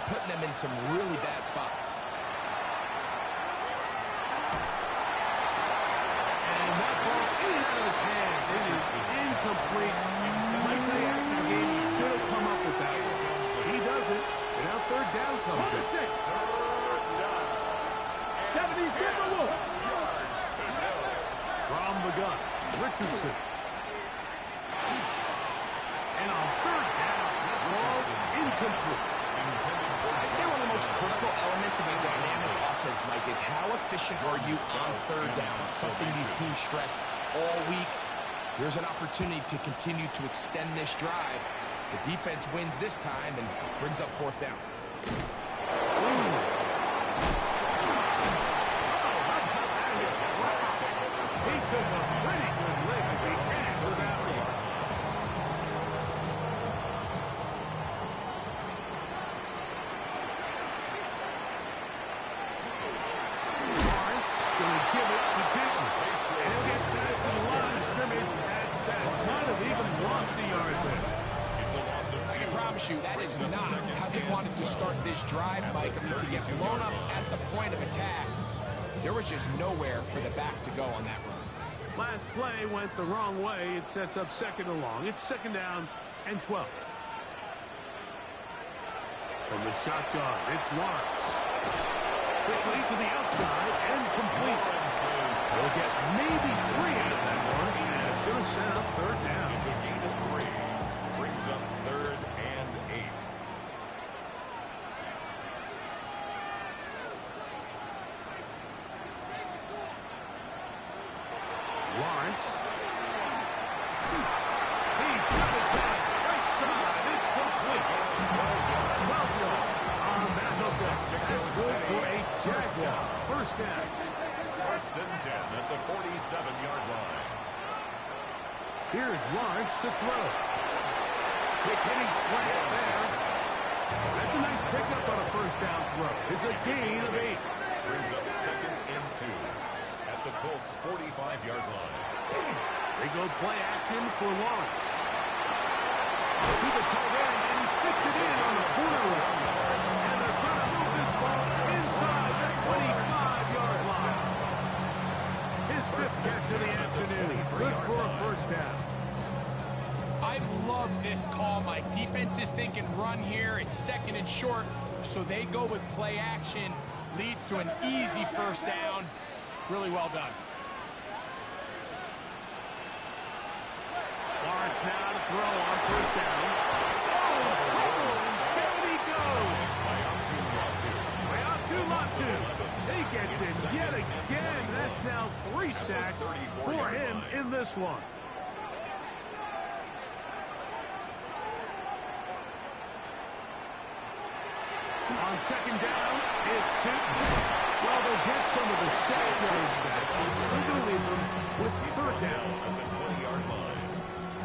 putting them in some really bad spots. And that ball in and out of his hands. It is incomplete. Might tell you after the game, he should have come up with that one. He doesn't. And now third down comes in. From the gun, Richardson. And on third down, that ball incomplete. I say one of the most critical elements of a dynamic offense, Mike, is how efficient are you on third down? It's something these teams stress all week. There's an opportunity to continue to extend this drive. The defense wins this time and brings up fourth down. He took a pretty good lick at the end of that one. Lawrence going to give it to Jayton. And he'll get back to the line of scrimmage at best. Might have even lost a yard there. It's a loss of 2. I promise you, that is not how they wanted to start this drive, Mike. I mean, to get blown up at the point of attack, there was just nowhere for the back to go on that run. Last play went the wrong way. It sets up second and long. It's second down and 12. From the shotgun, it's Lawrence. Quickly to the outside and complete. He'll get maybe 3 out of that one, and it's going to set up third down. It's a gain of 3. Brings up third and 8. Lawrence. He's got his back. Right side. It's complete. 12 yards on that hookup. That's good for a Jaguar. First down. First and 10 at the 47-yard line. Here's Lawrence to throw. Quick hitting slant there. That's a nice pickup on a first down throw. It's a gain of 8. Brings up second and 2 at the Colts' 45-yard line. They go play action for Lawrence. To the tight end, and he fits it in on the corner route. And they're going to move this ball inside the 25-yard line. His fifth catch of the afternoon. Good for a first down. I love this call, Mike. Defense is thinking run here. It's second and short, so they go with play action. Leads to an easy first down. Really well done. Lawrence now to throw on first down. Oh, trouble! Down he goes! Latu. He gets him yet again. That's now 3 sacks for him in this one. On second down, it's 2. Well, they'll get some of the sack yards back. They're going to leave them with third down. At the 20-yard line.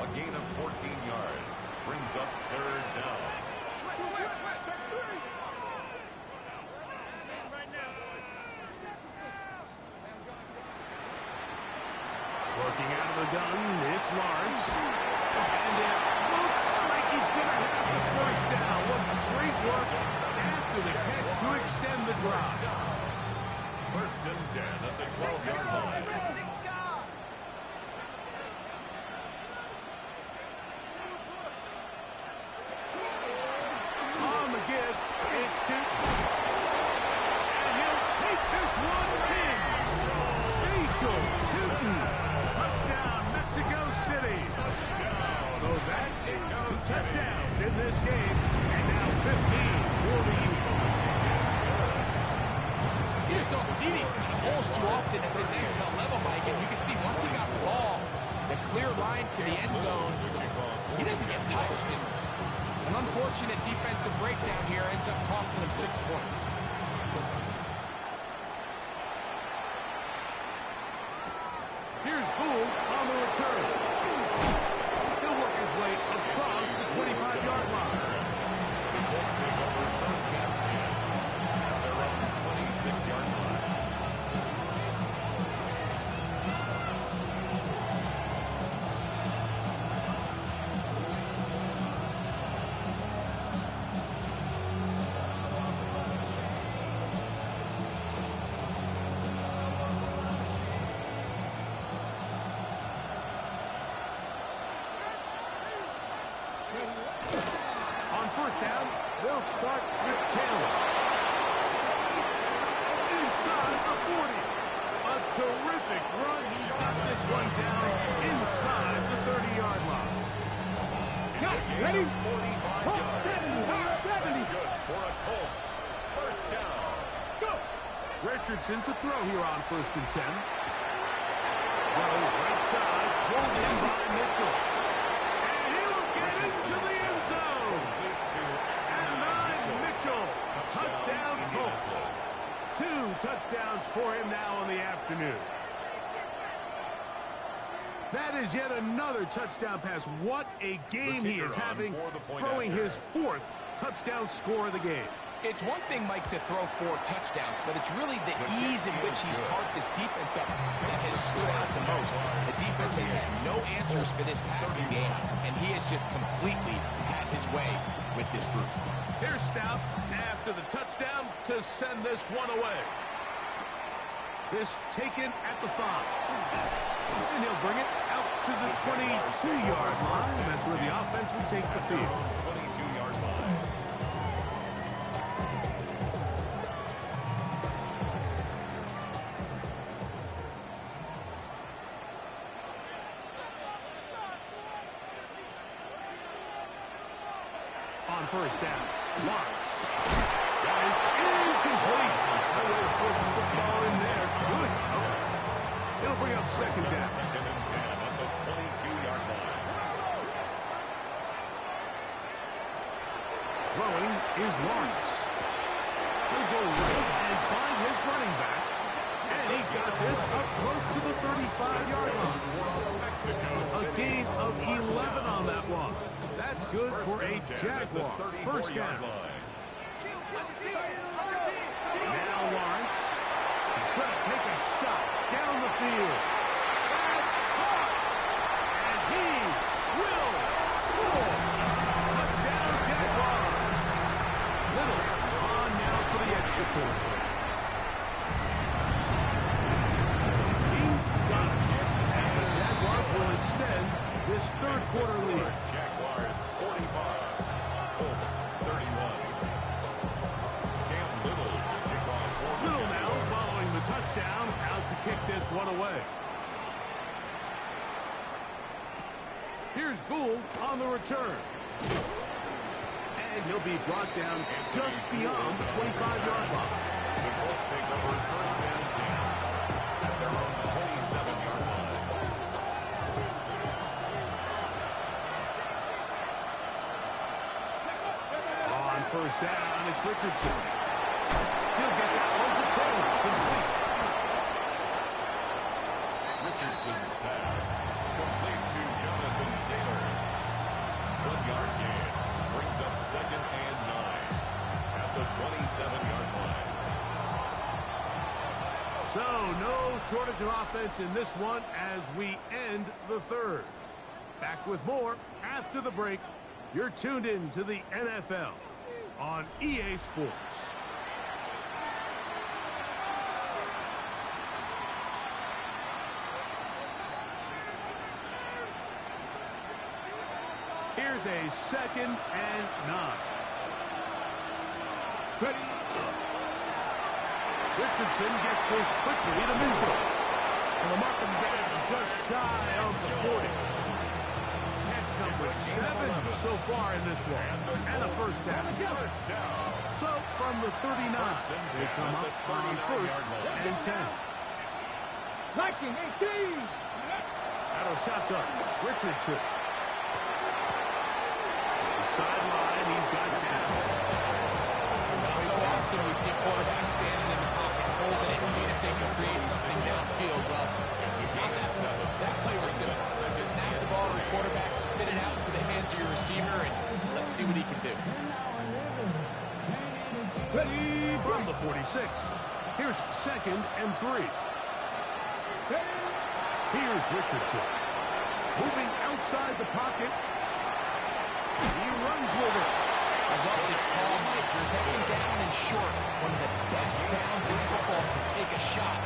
A gain of 14 yards. Brings up third down. Working out of the gun, it's Lawrence. And it looks like he's going to have the first down. What great work after the catch to extend the drive. First and 10 at the 12-yard line. On the give, it's 2. And he'll take this one in. Spatial shooting. Touchdown, Mexico City. So that's 2 touchdowns in this game. And now 15 for the Eagles. You just don't see these kind of holes too often at this NFL level, Mike. And you can see once he got the ball, the clear line to the end zone, he doesn't get touched. And an unfortunate defensive breakdown here ends up costing him 6 points. Here's Gould on the return. He'll work his way across the 25-yard line. Colts take over first and 10 at their own 26-yard line. They'll start with Taylor. Inside the 40. A terrific run. He's got this one down inside the 30-yard line. Ready? 45 yards. That's good for a Colts. First down. Go. Richardson to throw here on 1st and 10. Throw right side. Pulled in by Mitchell. And he'll get into the end zone. And Mitchell. Touchdown Colts. 2 touchdowns for him now in the afternoon. That is yet another touchdown pass. What a game he is having, throwing his 4th touchdown score of the game. It's one thing, Mike, to throw 4 touchdowns, but it's really the ease in which he's carved this defense up that has stood out the most. The defense has had no answers for this passing game, and he has just completely had his way with this group. Here's Stout after the touchdown to send this one away. This taken at the 5. And he'll bring it out to the 22-yard line. And that's where the offense will take the field. 22-yard line. On 1st down, Lawrence. That is incomplete. No way to force the football in there. Good coverage. It'll bring up 2nd down. 2nd and 10 at the 22-yard line. Throwing is Lawrence. He'll go right and find his running back. And he's got this up close to the 35-yard line. A gain of 11 on that one. That's good for a Jaguar. 1st down. Now Lawrence. He's going to take a shot down the field. That's caught. And he will score. Touchdown Jaguars. Little on now for the extra point. He's got it. And the Jaguars will extend this 3rd quarter lead. Jaguars 45, Colts 31. Cam Little to kick off for the Little now following the touchdown, out to kick this one away. Here's Gould on the return. And he'll be brought down just beyond the 25-yard line. The Colts take over 1st and 10 at their own 27-yard line. On 1st down, it's Richardson. He'll get that one to Taylor. Complete. Richardson's pass complete to Jonathan Taylor. 1-yard gain brings up 2nd and 9 at the 27-yard line. So no shortage of offense in this one as we end the 3rd. Back with more after the break. You're tuned in to the NFL on EA Sports. Here's a 2nd and 9. Ready. Richardson gets this quickly to Mitchell. And the mark him down just shy of the 40. Catch number 7 so far in this one. And a 1st down. So from the 39, they come up on 1st and 10. Liking 18. Out of shotgun, Richardson. Sideline, he's got down. So often we see quarterbacks standing in the pocket, holding it, seeing if they can create something downfield. Well, that play was simple. Snap the ball to the quarterback, spit it out into the hands of your receiver, and let's see what he can do. Ready from the 46. Here's 2nd and 3. Here's Richardson. Moving outside the pocket. He runs with it. I love this call, Mike. 2nd down and short. One of the best downs in football to take a shot.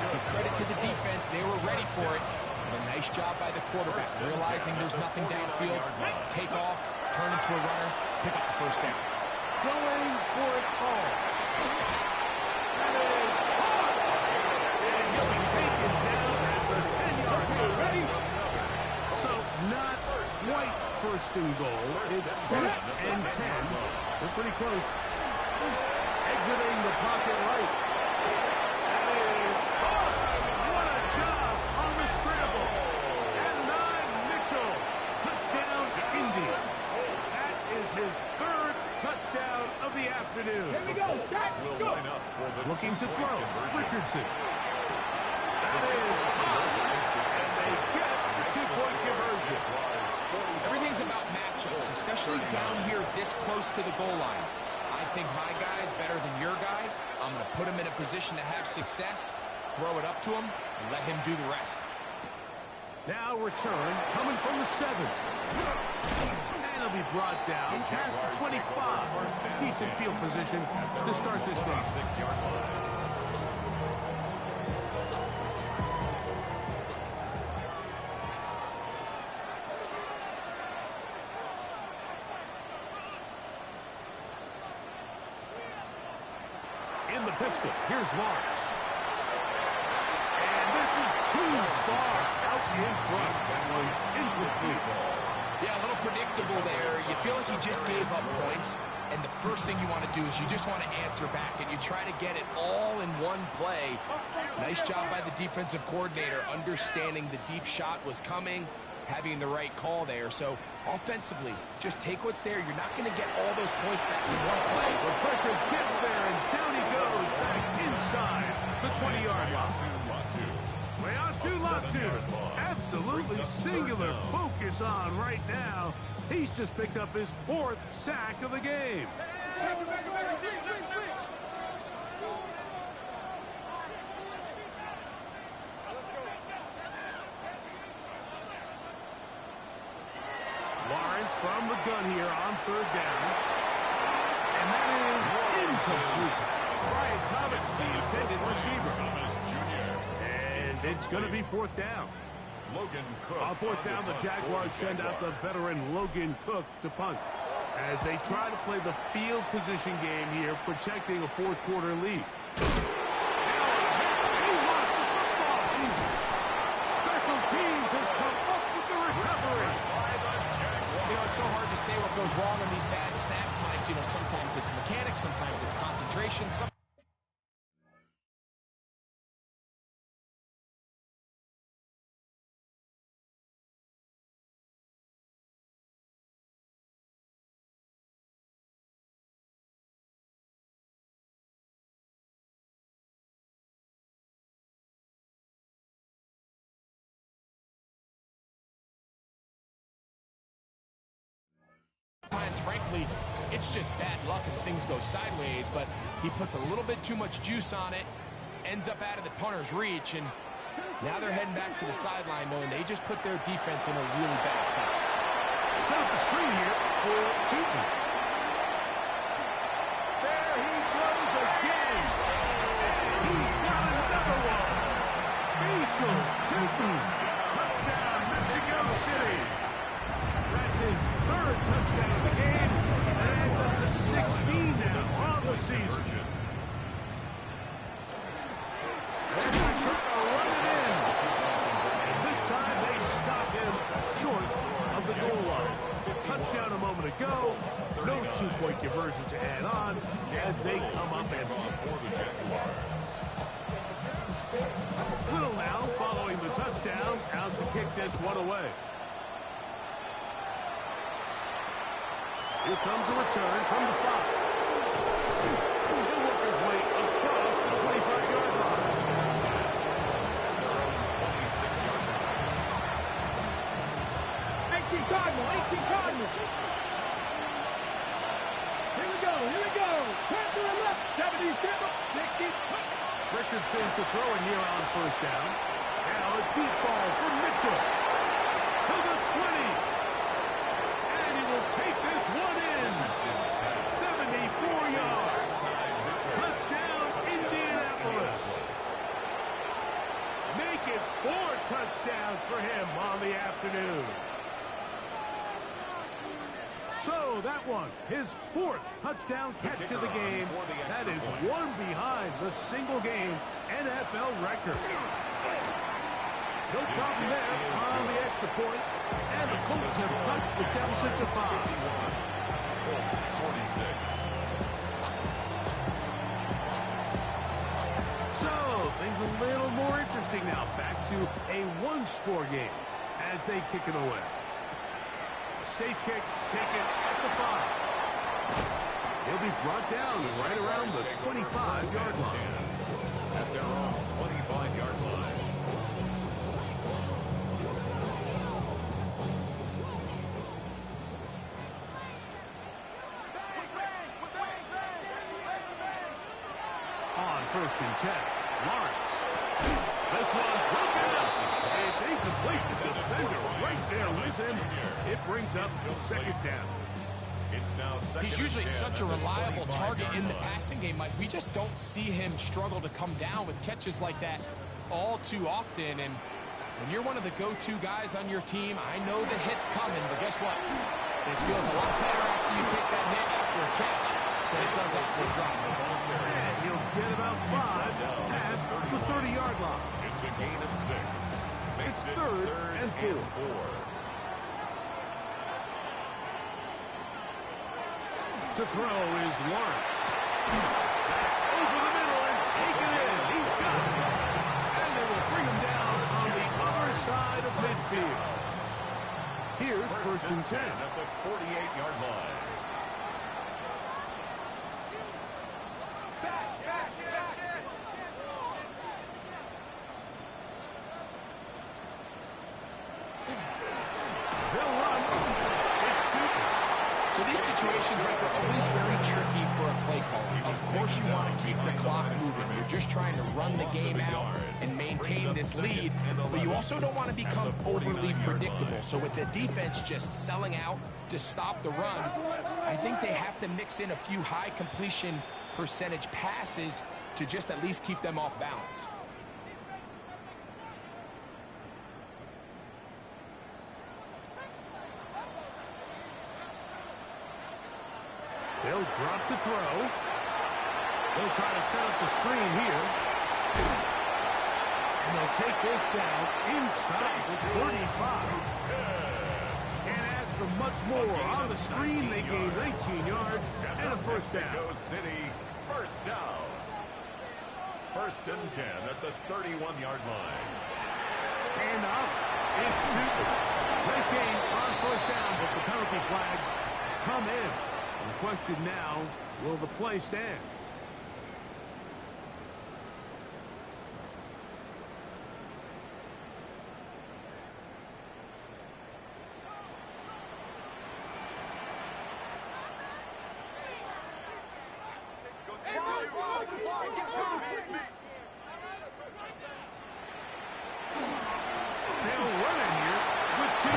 Give credit to the defense. They were ready for it. And a nice job by the quarterback. Realizing there's nothing downfield. Take off, turn into a runner, pick up the 1st down. going for it all. That is caught. And he'll be taken down at the 10-yard line. Ready? So not quite first and goal. It's first and 10. They're pretty close. Exiting the pocket right. That is caught. What a job on the scramble. And 9, Mitchell. Touchdown, Indy. That is his third touchdown of the afternoon. Here we go. Jack, let's go. Looking to throw. Richardson. That is caught. And they get the two-point conversion. Everything's about matchups, especially down here this close to the goal line. I think my guy is better than your guy. I'm going to put him in a position to have success, throw it up to him, and let him do the rest. Now return coming from the 7. And he'll be brought down past the 25. Decent field position to start this drive. In the pistol, here's Lawrence. And this is too far out in front. That one's incomplete. Yeah, a little predictable there. You feel like you just gave up points, and the first thing you want to do is you just want to answer back, and you try to get it all in one play. Nice job by the defensive coordinator, understanding the deep shot was coming, having the right call there. So offensively, just take what's there. You're not going to get all those points back in one play. The pressure gets there, and down he goes back inside the 20-yard line. Latu. Absolutely singular focus on right now. He's just picked up his 4th sack of the game. Lawrence from the gun here on 3rd down. And that is incomplete. Brian Thomas, the intended receiver. And it's going to be 4th down. On 4th down, the Jaguars send out the veteran Logan Cook to punt as they try to play the field position game here, protecting a 4th quarter lead. He lost the football. Special teams has come up with the recovery. You know, it's so hard to say what goes wrong on these bad snaps, Mike. You know, sometimes it's mechanics, sometimes it's concentration. Sometimes, frankly, it's just bad luck and things go sideways, but he puts a little bit too much juice on it, ends up out of the punter's reach, and now they're heading back to the sideline, knowing they just put their defense in a really bad spot. Set up the screen here for Tootin. There he goes again. He's got another one. Facial Tootin. Touchdown, Mexico City. That's his 3rd touchdown of the game, and it adds up to 16 now on the season. They're going to try to run it in. And this time they stop him short of the goal line. Touchdown a moment ago. No 2-point conversion to add on as they come up empty. Little now following the touchdown, out to kick this one away. Here comes a return from the 5. He'll work his way across the 25-yard line. 18 Cardinals. Here we go. Turn to the left. 70, 60. Richardson to throw it here on 1st down. Now a deep ball for Mitchell. To the 20. And he will take this one in. 74 yards. Touchdown, Indianapolis. Make it 4 touchdowns for him on the afternoon. So that one his 4th touchdown catch of the game. That is one behind the single-game NFL record. No problem there on the extra point. And the Colts have cut the deficit to 5. Colts 46. So, things a little more interesting now. Back to a one-score game as they kick it away. A safe kick taken at the 5. He'll be brought down right around the 25-yard line. At their own 25-yard line. On 1st and 10, Lawrence. This one broken up. It's incomplete. The defender right there with him. It brings up 2nd down. It's now He's usually such a reliable target in the passing game, Mike. We just don't see him struggle to come down with catches like that all too often. And when you're one of the go-to guys on your team, I know the hit's coming, but guess what? It feels a lot better after you take that hit after a catch than it does after a drop. And he'll get about 5 past the 30-yard line. It's a gain of 6. It's 3rd and 4. To throw is Lawrence. Over the middle and taken in. He's got it. And they will bring him down on the other side of midfield. Here's 1st and 10. At the 48-yard line. They'll run. It's 2. So these situations, Mike, are always very tricky for a play caller. Of course you want to keep the clock moving. You're just trying to run the game out and maintain this lead, but you also don't want to become overly predictable. So with the defense just selling out to stop the run, I think they have to mix in a few high completion percentage passes to just at least keep them off balance. They'll drop to throw. They'll try to set up the screen here. And they'll take this down inside the 35. Can't ask for much more. On the screen, they gain 19 yards and a 1st down. Mexico City, 1st down. 1st and 10 at the 31-yard line. And up. It's 2. Nice game on 1st down, but the penalty flags come in. The question now, will the play stand? They'll run in here with 2.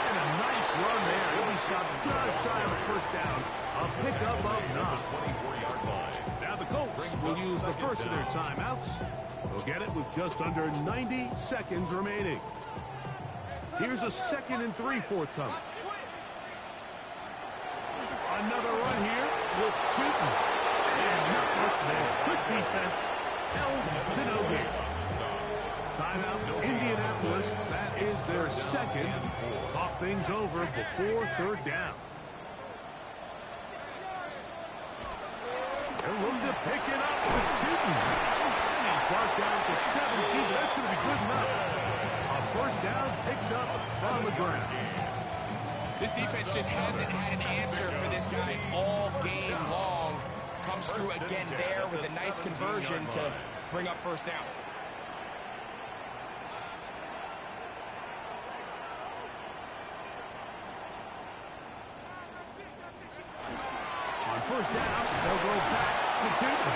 And a nice run there. He'll be stopped just shy of a 1st down. A pickup of 9. 24-yard line. Now the Colts will use the first of their timeouts. They'll get it with just under 90 seconds remaining. Here's a 2nd and 3 forthcoming. Another run here with Tootin. And not much there. Good defense. Held to no gain. Timeout, Indianapolis. That is their 2nd. Talk things over before 3rd down. They'll look to pick it up with Tootin. And he's brought down to 17. That's going to be good enough. A 1st down picked up on the ground. This defense just hasn't had an answer for this guy all game long. Comes through again there with a nice conversion to bring up 1st down. On 1st down, they'll go back to Tootin.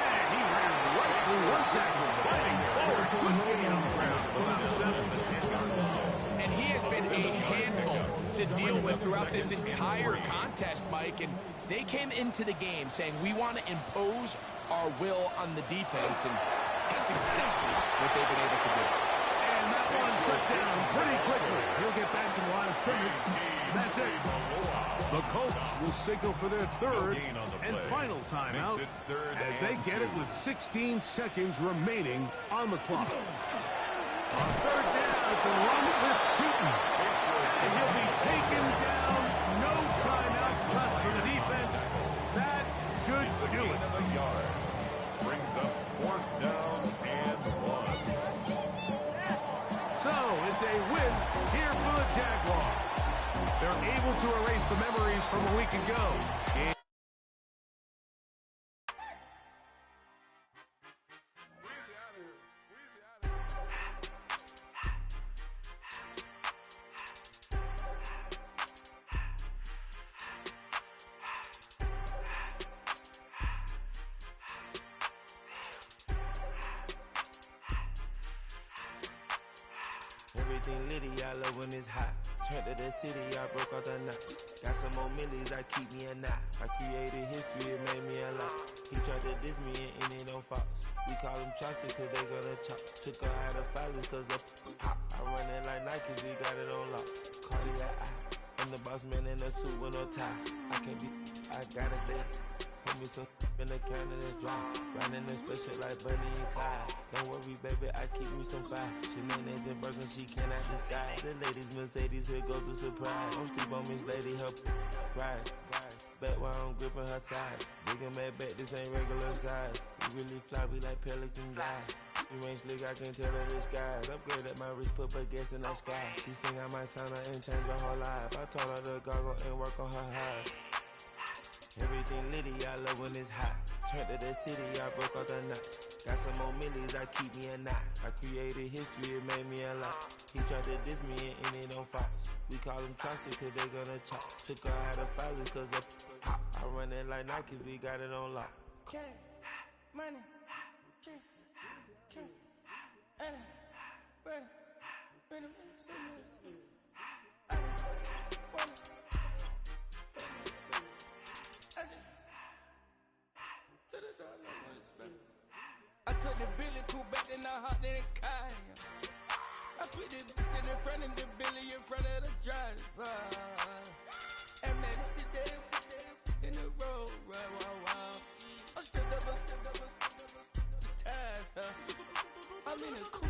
And he ran right through one tackle, fighting forward. Good gain on the ground. Going to 7, the 10-yard line. And he has been a handful to deal with throughout this entire contest, Mike. And they came into the game saying, we want to impose our will on the defense. And that's exactly what they've been able to do. And that one shut down pretty quickly. He'll get back to the line of scrimmage. That's it. The Colts will signal for their third and final timeout as they get it with 16 seconds remaining on the clock. On third down, it's a run with Tootin. And he'll be taken down. No timeouts left for the defense. That should do it. Brings up 4th down and 1. So it's a win here for the Jaguars. They're able to erase the memories from a week ago. Everything litty, I love when it's hot. Turned to the city, I broke out the knot. Got some more millies, I keep me a knot. I created history, it made me a lot. He tried to diss me and it don't fox. We call them chopsticks cause they gonna chop. Took her out of filers cause of hop. I run it like Nikes, we got it on lock. Cardiac eye. I'm the boss man in a suit with no tie. I can't be, I gotta stay. Put me some in the can of the dry. Riding in special like Bunny and Clyde. Don't worry, baby, I keep me some fire. Shenanigans and Birkin, she cannot decide. The ladies Mercedes, here goes the surprise. Don't sleep on Miss Lady, her ride. Back while I'm gripping her side. Big and mad back, this ain't regular size. We really fly, we like pelican guys. You ain't slick, I can tell her the skies. Upgrade at my wrist, put her gas in the sky. She think I might sign her and change her whole life. I told her to goggle and work on her highs. Everything litty, I love when it's hot. Turned to the city, I broke out the knot. Got some more millies, I keep me a knot. I created history, it made me a lot. He tried to diss me and it don't fox. We call them chopsticks cause they gonna chop. Took her out of filers cause of hop. I run it like Nike, we got it on lock. Money, money, I took the Billy cool back, then I hopped in the car. I put the in front of the Billy in front of the driver. And man, sit there in the road, right, wow. I'm still double, the ties, huh? I'm in the cool.